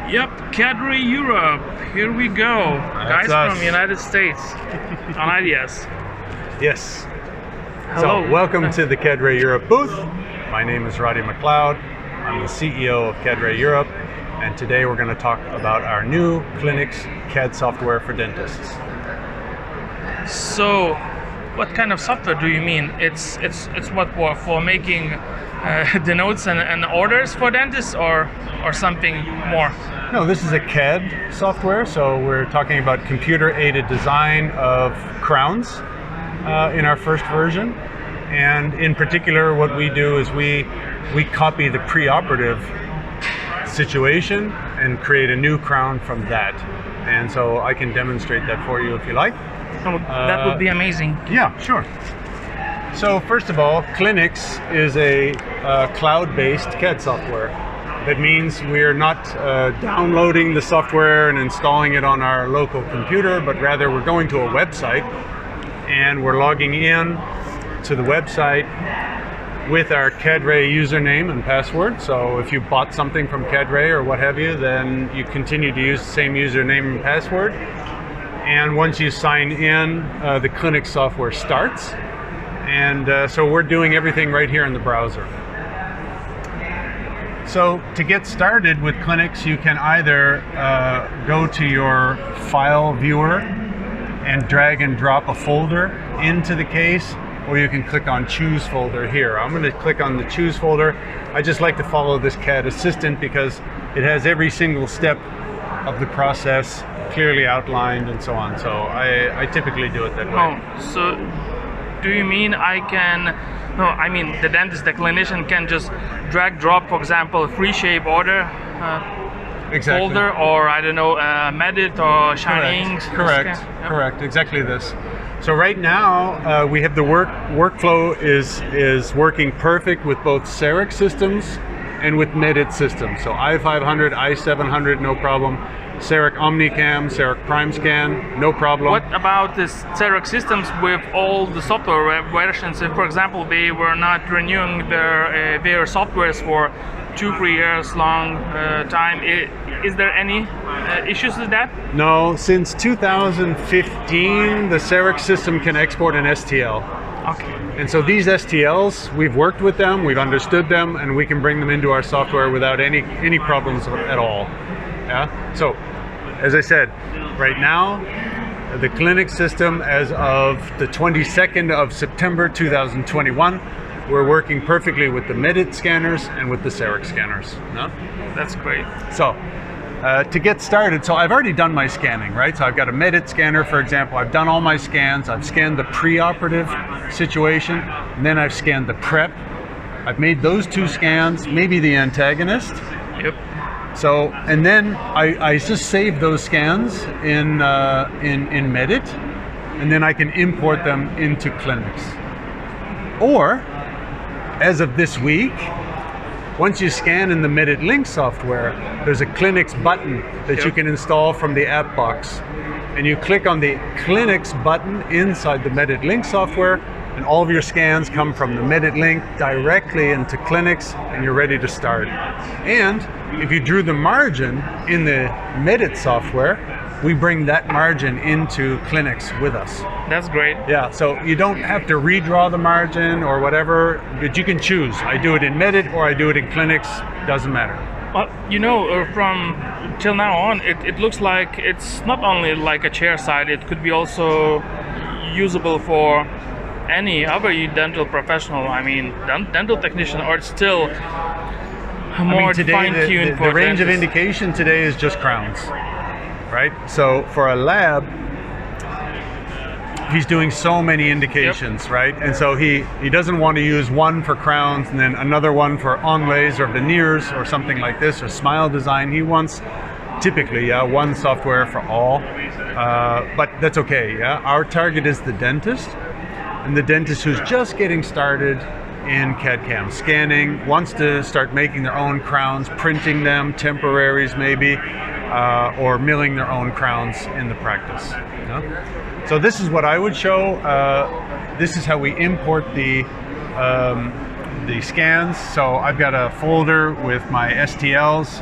Yep, CAD-Ray Europe. Here we go. That's Guys us. from the United States on IDS. Yes. Hello. So, welcome to the CAD-Ray Europe booth. My name is Roddy MacLeod. I'm the CEO of CAD-Ray Europe, and today we're going to talk about our new Clinux CAD software for dentists. So, what kind of software do you mean? It's what for making the notes and orders for dentists, or something more? No, this is a CAD software, so we're talking about computer-aided design of crowns in our first version. And in particular, what we do is we copy the preoperative situation and create a new crown from that. And so I can demonstrate that for you if you like. Oh, that would be amazing. Yeah, sure. So first of all, Clinux is a cloud-based CAD software. That means we're not downloading the software and installing it on our local computer, but rather we're going to a website and we're logging in to the website with our CAD-Ray username and password. So if you bought something from CAD-Ray or what have you, then you continue to use the same username and password. And once you sign in, the Clinux software starts. And so we're doing everything right here in the browser. So to get started with Clinux, you can either go to your file viewer and drag and drop a folder into the case, or you can click on Choose Folder here. I'm going to click on the Choose Folder. I just like to follow this CAD Assistant because it has every single step of the process clearly outlined and so on. So I typically do it that way. Oh, so do you mean I can... No, I mean the dentist, the clinician can just drag drop, for example, a free shape order Exactly. folder, or I don't know, Medit or Shining. Correct. Yep. Correct. Exactly this. So right now we have the workflow is working perfect with both CEREC systems and with Medit systems. So i500, i700, no problem. CEREC OmniCam, CEREC PrimeScan, no problem. What about this CEREC systems with all the software versions? If, for example, they were not renewing their softwares for 2-3 years long time, is there any issues with that? No, since 2015, the CEREC system can export an STL. Okay. And so these STLs, we've worked with them, we've understood them, and we can bring them into our software without any problems at all. Yeah. So, as I said, right now, the Clinux system, as of the 22nd of September 2021, we're working perfectly with the Medit scanners and with the CEREC scanners. No? That's great. So, to get started, so I've already done my scanning, right? So I've got a Medit scanner, for example. I've done all my scans. I've scanned the preoperative situation, and then I've scanned the prep. I've made those 2 scans, maybe the antagonist. Yep. So, and then I just save those scans in Medit, and then I can import them into Clinux. Or, as of this week, once you scan in the Medit Link software, there's a Clinux button that you can install from the app box. And you click on the Clinux button inside the Medit Link software, and all of your scans come from the Medit Link directly into Clinux, and you're ready to start. And if you drew the margin in the Medit software, we bring that margin into Clinux with us. That's great. Yeah, so you don't have to redraw the margin or whatever, but you can choose. I do it in Medit or I do it in Clinux, doesn't matter. Well, you know, from till now on, it looks like it's not only like a chairside, it could be also usable for any other dental professional. I mean, dental technician, or it's still more fine-tuned for the range of dentists. indication today is just crowns, right? So for a lab, he's doing so many indications, right? And so he doesn't want to use one for crowns and then another one for onlays or veneers or something like this, or smile design. He wants typically one software for all, but that's okay. Yeah, our target is the dentist, and the dentist who's just getting started in CAD-CAM scanning, wants to start making their own crowns, printing them, temporaries maybe, or milling their own crowns in the practice. You know? So this is what I would show. This is how we import the the scans. So I've got a folder with my STLs,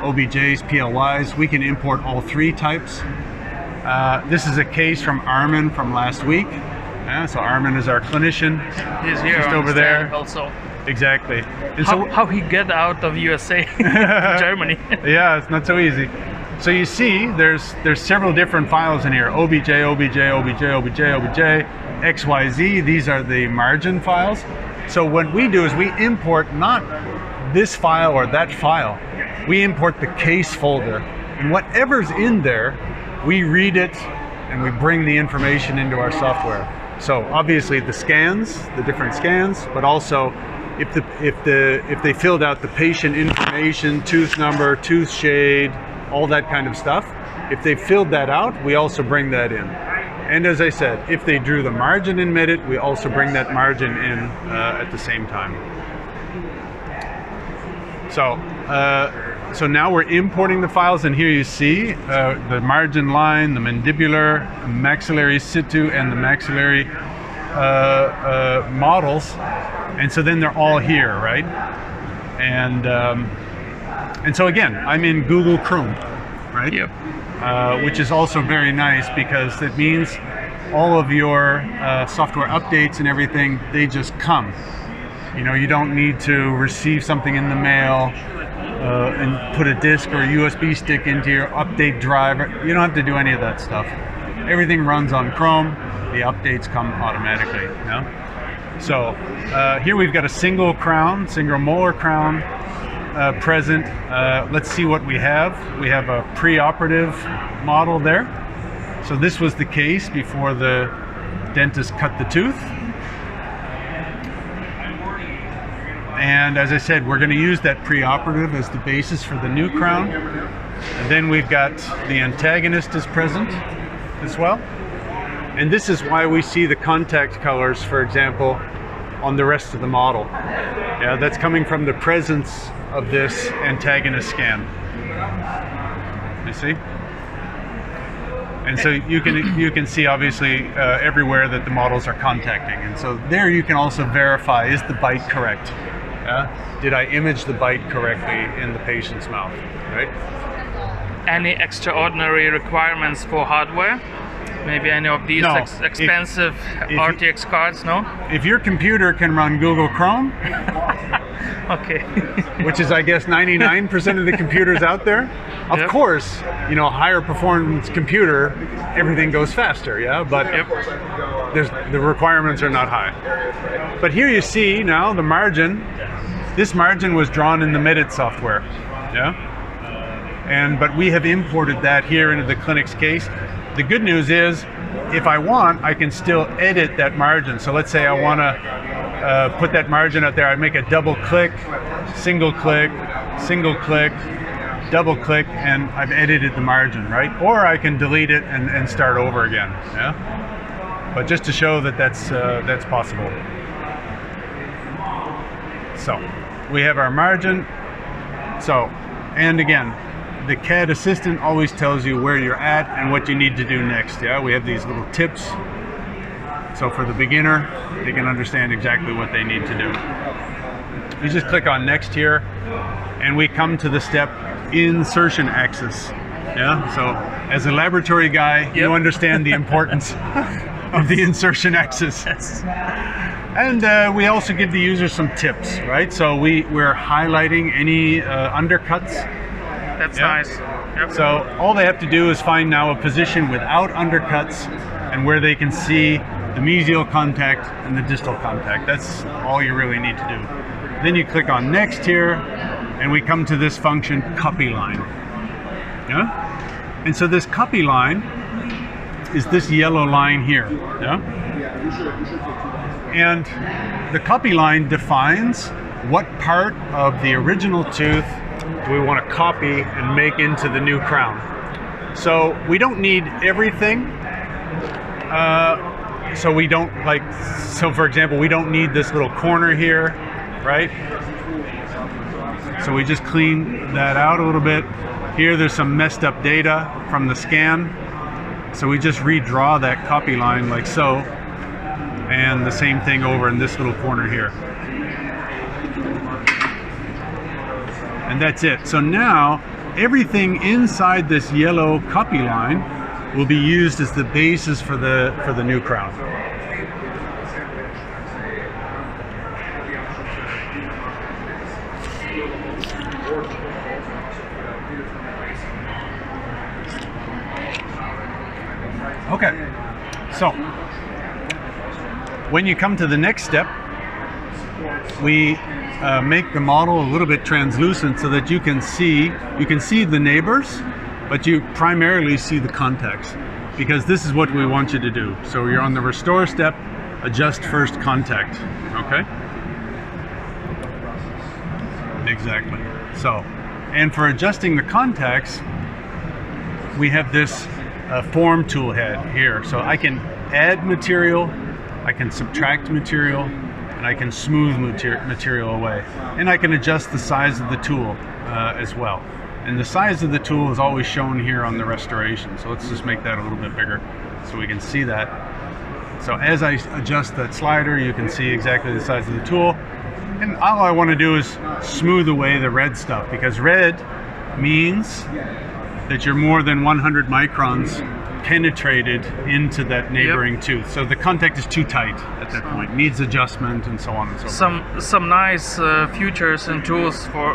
OBJs, PLYs. We can import all three types. This is a case from Armin from last week. So Armin is our clinician. He's here just on over the there. stand also. Exactly. And How he get out of USA, Germany? Yeah, it's not so easy. So you see, there's several different files in here: OBJ, OBJ, OBJ, OBJ, OBJ, XYZ. These are the margin files. So what we do is we import not this file or that file. We import the case folder, and whatever's in there, we read it and we bring the information into our software. So obviously the scans, the different scans, but also if they filled out the patient information, tooth number, tooth shade, all that kind of stuff, if they filled that out, we also bring that in. And as I said, if they drew the margin in Medit, we also bring that margin in at the same time. So now we're importing the files, and here you see the margin line, the mandibular, maxillary situ, and the maxillary models. And so then they're all here, right? And so again, I'm in Google Chrome, right? Yep. Which is also very nice because it means all of your software updates and everything, they just come. You know, you don't need to receive something in the mail and put a disk or a USB stick into your update driver. You don't have to do any of that stuff. Everything runs on Chrome. The updates come automatically. You know? So here we've got a single crown, single molar crown present. Let's see what we have. We have a pre-operative model there. So this was the case before the dentist cut the tooth. And as I said, we're going to use that pre-operative as the basis for the new crown. And then we've got the antagonist is present as well. And this is why we see the contact colors, for example, on the rest of the model. Yeah, that's coming from the presence of this antagonist scan. You see? And so you can see obviously everywhere that the models are contacting. And so there you can also verify, is the bite correct? Yeah? Did I image the bite correctly in the patient's mouth, right? Any extraordinary requirements for hardware? Maybe any of these No. expensive RTX cards, no? If your computer can run Google Chrome, Okay. which is I guess 99% of the computers out there, of Yep. course, you know, higher performance computer, everything goes faster, yeah? But Yep. the requirements are not high. But here you see now the margin. This margin was drawn in the Medit software, yeah? But we have imported that here into the Clinux case. The good news is, if I want, I can still edit that margin. So let's say I want to put that margin out there. I make a double click, single click, double click, and I've edited the margin, right? Or I can delete it and start over again. Yeah. But just to show that that's possible. So we have our margin. So, and again, the CAD assistant always tells you where you're at and what you need to do next. Yeah, we have these little tips. So for the beginner, they can understand exactly what they need to do. You just click on next here, and we come to the step insertion axis. Yeah, so as a laboratory guy, Yep. you understand the importance of the insertion axis. Yes. And we also give the user some tips, right? So we're highlighting any undercuts. That's Yeah. nice. Yep. So all they have to do is find now a position without undercuts and where they can see the mesial contact and the distal contact. That's all you really need to do. Then you click on next here, and we come to this function copy line. Yeah? And so this copy line is this yellow line here. Yeah? And the copy line defines what part of the original tooth do we want to copy and make into the new crown. So we don't need everything. So we don't so for example, we don't need this little corner here, right? So we just clean that out a little bit. Here there's some messed up data from the scan. So we just redraw that copy line like so. and the same thing over in this little corner here. And that's it. So now everything inside this yellow copy line will be used as the basis for the new crown. Okay, so when you come to the next step, we make the model a little bit translucent so that you can see the neighbors, but you primarily see the contacts, because this is what we want you to do. So you're on the restore step, adjust first contact, okay? Exactly. So, and for adjusting the contacts, we have this form tool head here. So I can add material, I can subtract material, and I can smooth material away. And I can adjust the size of the tool as well. And the size of the tool is always shown here on the restoration. So let's just make that a little bit bigger so we can see that. So as I adjust that slider, you can see exactly the size of the tool. And all I want to do is smooth away the red stuff, because red means that you're more than 100 microns penetrated into that neighboring tooth. So the contact is too tight at that point, needs adjustment and so on and so forth. Some nice features and tools for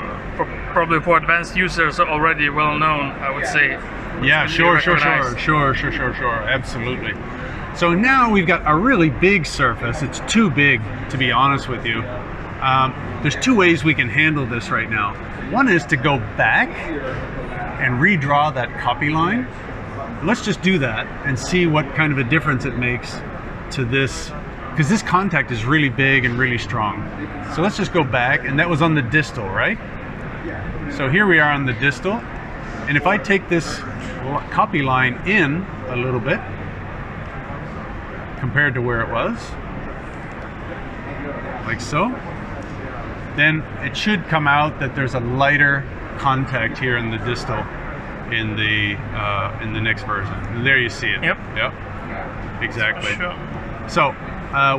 probably for advanced users are already well known, I would say. Yeah, sure, absolutely. So now we've got a really big surface. It's too big, to be honest with you. There's two ways we can handle this right now. One is to go back and redraw that copy line. Let's just do that and see what kind of a difference it makes to this, because this contact is really big and really strong. So let's just go back, and that was on the distal, right? So here we are on the distal, and if I take this copy line in a little bit compared to where it was, like so, then it should come out that there's a lighter contact here in the distal in the next version. And there you see it. Yep. Exactly. Sure. So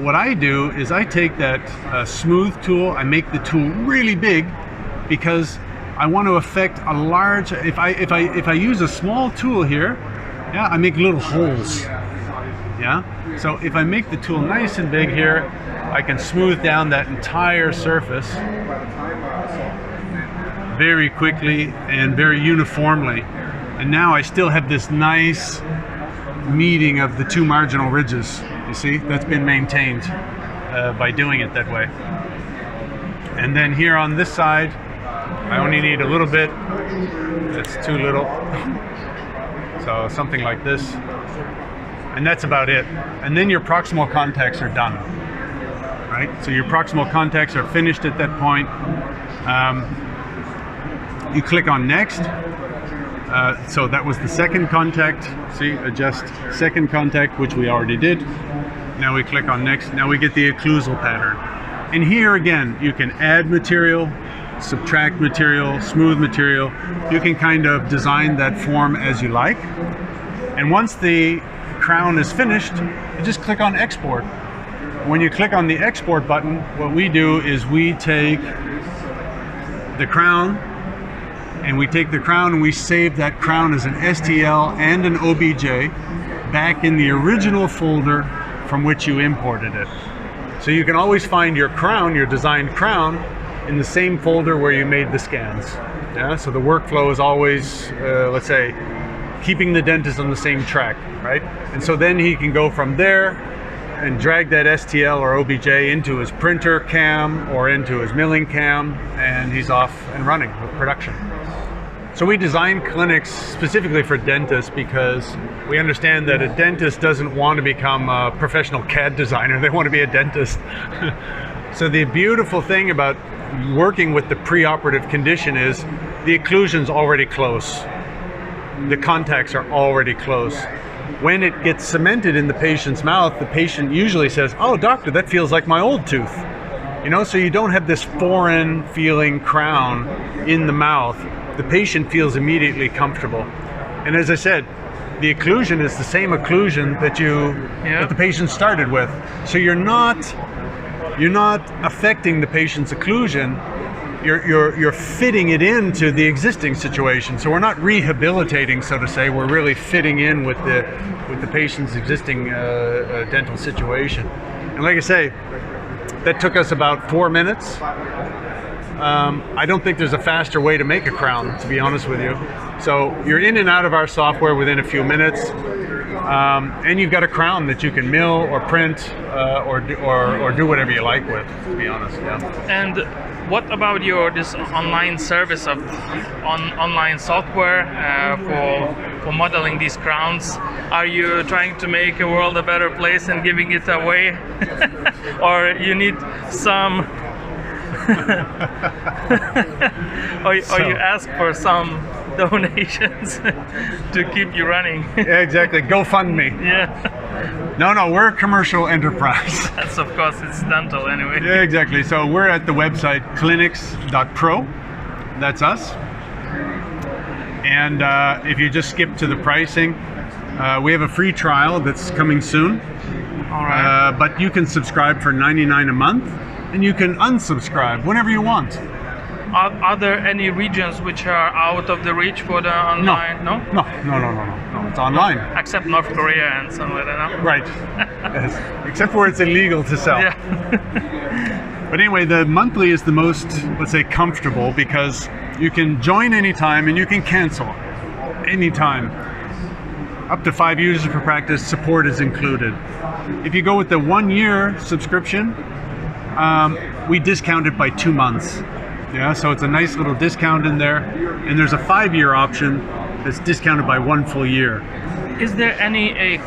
what I do is I take that smooth tool, I make the tool really big, because I want to affect a large. If I use a small tool here, I make little holes. So if I make the tool nice and big here, I can smooth down that entire surface very quickly and very uniformly. And now I still have this nice meeting of the two marginal ridges. You see, that's been maintained by doing it that way. And then here on this side, I only need a little bit. That's too little. So something like this. And that's about it. And then your proximal contacts are done. Right? So your proximal contacts are finished at that point. You click on next. So that was the second contact. See, adjust second contact, which we already did. Now we click on next. Now we get the occlusal pattern. And here again, you can add material, subtract material, smooth material. You can kind of design that form as you like. And once the crown is finished, you just click on export. When you click on the export button, what we do is we take the crown, and we save that crown as an STL and an OBJ back in the original folder from which you imported it. So you can always find your crown, your designed crown, in the same folder where you made the scans. So the workflow is always, let's say, keeping the dentist on the same track, right? And so then he can go from there and drag that STL or OBJ into his printer cam or into his milling cam, and he's off and running with production. So we designed Clinux specifically for dentists because we understand that a dentist doesn't want to become a professional CAD designer, they want to be a dentist. So the beautiful thing about working with the preoperative condition is the occlusion's already close. The contacts are already close. When it gets cemented in the patient's mouth, the patient usually says, "Oh, doctor, that feels like my old tooth." So you don't have this foreign feeling crown in the mouth. The patient feels immediately comfortable. And as I said, the occlusion is the same occlusion that that the patient started with. So you're not affecting the patient's occlusion. You're fitting it into the existing situation. So we're not rehabilitating, so to say. We're really fitting in with the patient's existing dental situation. And like I say, that took us about 4 minutes. I don't think there's a faster way to make a crown, to be honest with you. So you're in and out of our software within a few minutes, and you've got a crown that you can mill or print or do whatever you like with, to be honest. Yeah. And what about this online service of online software for modeling these crowns? Are you trying to make a world a better place and giving it away, or you need some? or you ask for some donations to keep you running? Yeah, exactly. GoFundMe. Yeah. No, we're a commercial enterprise. That's, of course, it's dental anyway. Yeah, exactly. So we're at the website clinux.pro. That's us. And if you just skip to the pricing, we have a free trial that's coming soon. All right. But you can subscribe for $99 a month, and you can unsubscribe whenever you want. Are there any regions which are out of the reach for the online? No. No. It's online. Except North Korea and something like that. No? Right. Yes. Except where it's illegal to sell. Yeah. But anyway, the monthly is the most, let's say, comfortable, because you can join anytime and you can cancel anytime. Up to 5 users per practice, support is included. If you go with the 1 year subscription, we discount it by 2 months. Yeah, so it's a nice little discount in there. And there's a 5-year option that's discounted by 1 full year. Is there any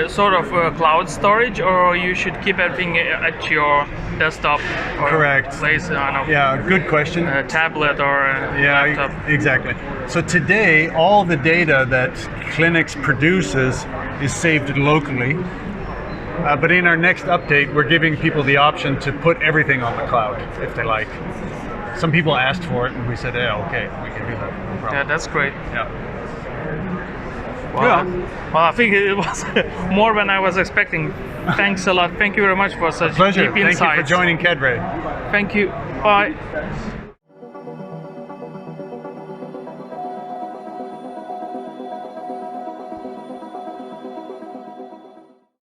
sort of cloud storage, or you should keep everything at your desktop? Or Correct. Place, Yeah, good question. A tablet or a laptop? Exactly. So today, all the data that Clinux produces is saved locally. But in our next update, we're giving people the option to put everything on the cloud if they like. Some people asked for it, and we said, yeah, okay, we can do that. No problem. Yeah, that's great. Yeah. Well, I think it was more than I was expecting. Thanks a lot. Thank you very much for such Pleasure. deep insights. Thank you for joining CAD-Ray. Thank you. Bye.